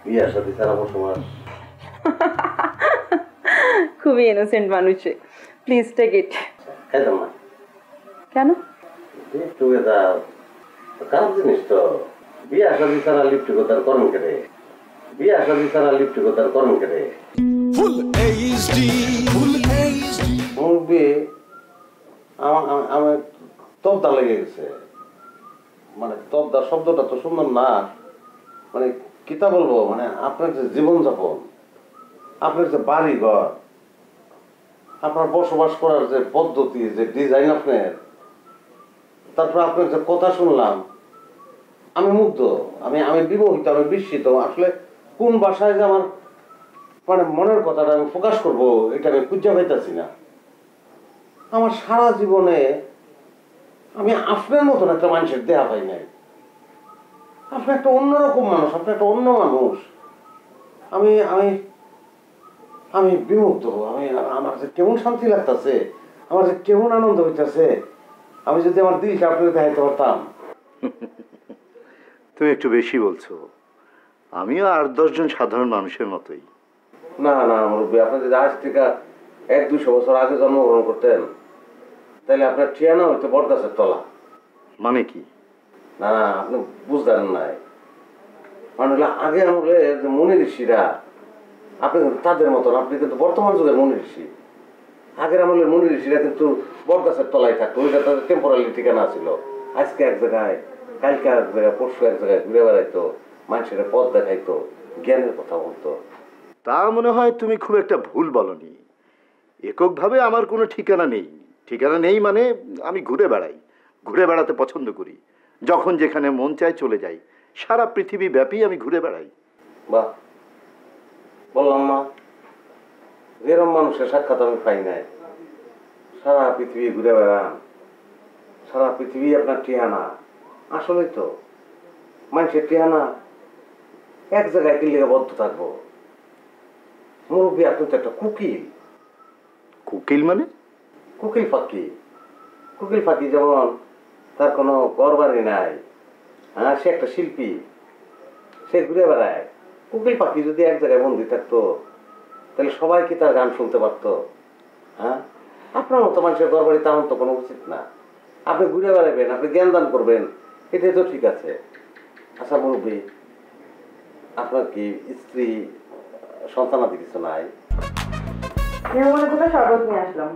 বিয়ার সাথে সারা বসবাস। খুবই ইনোসেন্ট মানুষ, প্লিজ টেক ইট। খাইতাম না। কেন? লিভ টুগেদার খারাপ জিনিস তো। বিয়া শাদী ছাড়া লিভ টুগেদার করেন কেটে? বিয়া শাদী ছাড়া লিভ টুগেদার করেন কেটে? মুরব্বী আমার তবদা লেগে গেছে। মানে তবদা শব্দটা তো সুন্দর না। মানে কিতা বলবো, মানে আপনার যে জীবনযাপন, আপনার যে বাড়ি ঘর, আপনার বসবাস করার যে পদ্ধতি, যে ডিজাইন আপনার, তারপর আপনার যে কথা শুনলাম, আমি মুগ্ধ, আমি বিমোহিত, আমি বিস্মিত। আসলে কোন ভাষায় যে আমার মানে মনের কথাটা আমি প্রকাশ করবো এটা আমি খুঁজে পাইতেছি না। আমার সারা জীবনে আমি আপনার মতন একটা মানুষের দেহা পাই নাই। আপনি একটা অন্যরকম মানুষ, আপনি একটা অন্য মানুষ। আমি আমি আমি বিমুগ্ধ। আমার যে কেমন শান্তি লাগতেছে, আমার যে কেমন আনন্দ হইতেছে। আমি যদি আমার দিলকে আপনাকে দেখাইতে পারতাম। তুমি একটু বেশি বলছো। আমিও 8-10 জন সাধারণ মানুষের মতোই। না না মুরব্বী, আপনি যদি আজ থেকে 100-200 বছর আগে জন্মগ্রহণ করতেন তাহলে আপনার ঠিয়ানা হইতো বটগাছের তলা। মানে কি? না না, আপনি বুঝতেন নাই। মানে আগে আমলে যে মুনি ঋষিরা, আপনি কিন্তু তাদের মতন, আপনি কিন্তু বর্তমান যুগের মুনি ঋষি। আগের আমলের মুনি ঋষিরা কিন্তু বটগাছের তলায় থাকতো, ওইটা তাদের টেম্পোরারি ঠিকানা ছিল। আজকে এক জায়গায়, কালকে এক জায়গায়, পরশু এক জায়গায় ঘুরে বেড়াইতো, মানুষের পথ দেখাইতো, জ্ঞানের কথা বলতো। তা মনে হয় তুমি খুব একটা ভুল বলনি। এককভাবে আমার কোনো ঠিকানা নেই। ঠিকানা নেই মানে আমি ঘুরে বেড়াই, ঘুরে বেড়াতে পছন্দ করি। যখন যেখানে মন চায় চলে যাই। সারা পৃথিবী ব্যাপী আমি ঘুরে বেড়াই। বাহ, বললাম না, যেরকম মানুষের সাক্ষাৎ আমি পাই নাই। সারা পৃথিবী ঘুরে বেড়ান, সারা পৃথিবী আপনার ঠিকানা। আসলেই তো মানুষের ঠিকানা এক জায়গায় কি লেগে বদ্ধ থাকবো? মুরব্বী, আপনি তো একটা কুকিল। কুকিল মানে? কুকিল ফাঁকি। কুকিল ফাঁকি যেমন তার কোনো ঘর বাড়ি নাই, হ্যাঁ, সে একটা শিল্পী, সে ঘুরে বেড়ায়। কুকিল পাখি যদি এক জায়গায় বন্দি থাকতো তাহলে সবাই কি তার গান শুনতে পারতো? হ্যাঁ, আপনার মতো মানুষের ঘর বাড়ি তেমন তো কোনো উচিত না। আপনি ঘুরে বেড়াবেন, আপনি জ্ঞান দান করবেন, এটাই তো ঠিক আছে। আচ্ছা মুরব্বী, আপনার কি স্ত্রী, সন্তানাদি কিছু নাই? শরবত নিয়ে আসলাম।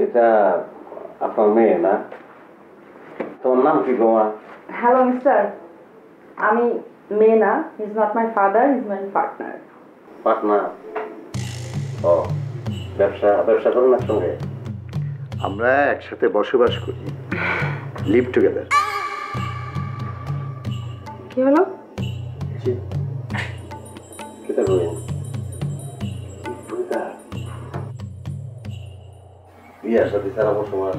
এটা আপনার মেয়ে না? তোমার নাম কি গোমা? হ্যালো মিস্টার, আমি Mena. Is not my father, is my partner. Patna? ও, ব্যবসা ব্যবসা করেন একসঙ্গে? আমরা একসাথে বসবাস করি, লিভ টুগেদার। কি হলো? কেটে বলেন বিয়ার সাথে সারা বসবাস।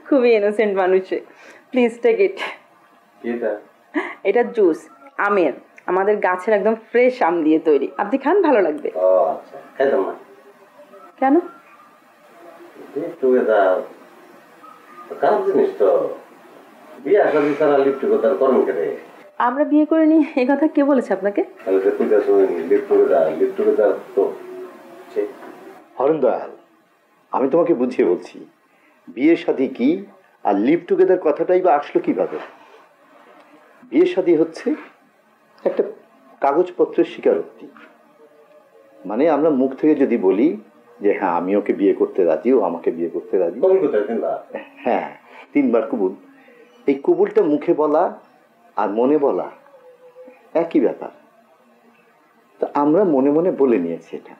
খুবই ইনোসেন্ট মানুষ, প্লিজ টেক ইট। এটা এটা জুস, আমের, আমাদের গাছের একদম ফ্রেশ আম দিয়ে তৈরি। আপনি খান, ভালো লাগবে। ও আচ্ছা, খাইতাম না। কেন? লিভ টুগেদার খারাপ জিনিস তো। বিয়া শাদী ছাড়া লিভ টুগেদার করেন কেটে? আমরা বিয়ে করে নি, এই কথা কে বলেছে আপনাকে? তাহলে তো তুই শুনিনি লিভ টুগেদার তো। হরেন দয়াল, আমি তোমাকে বুঝিয়ে বলছি বিয়ে শাদী কি আর লিভ টুগেদার কথাটাই বা আসলো কিভাবে। বিয়ে শাদী হচ্ছে একটা কাগজপত্রের স্বীকারোক্তি। মানে আমরা মুখ থেকে যদি বলি যে হ্যাঁ আমি ওকে বিয়ে করতে রাজি, ও আমাকে বিয়ে করতে রাজি, হ্যাঁ 3 বার কবুল। এই কবুলটা মুখে বলা আর মনে বলা একই ব্যাপার। তো আমরা মনে মনে বলে নিয়েছি এটা।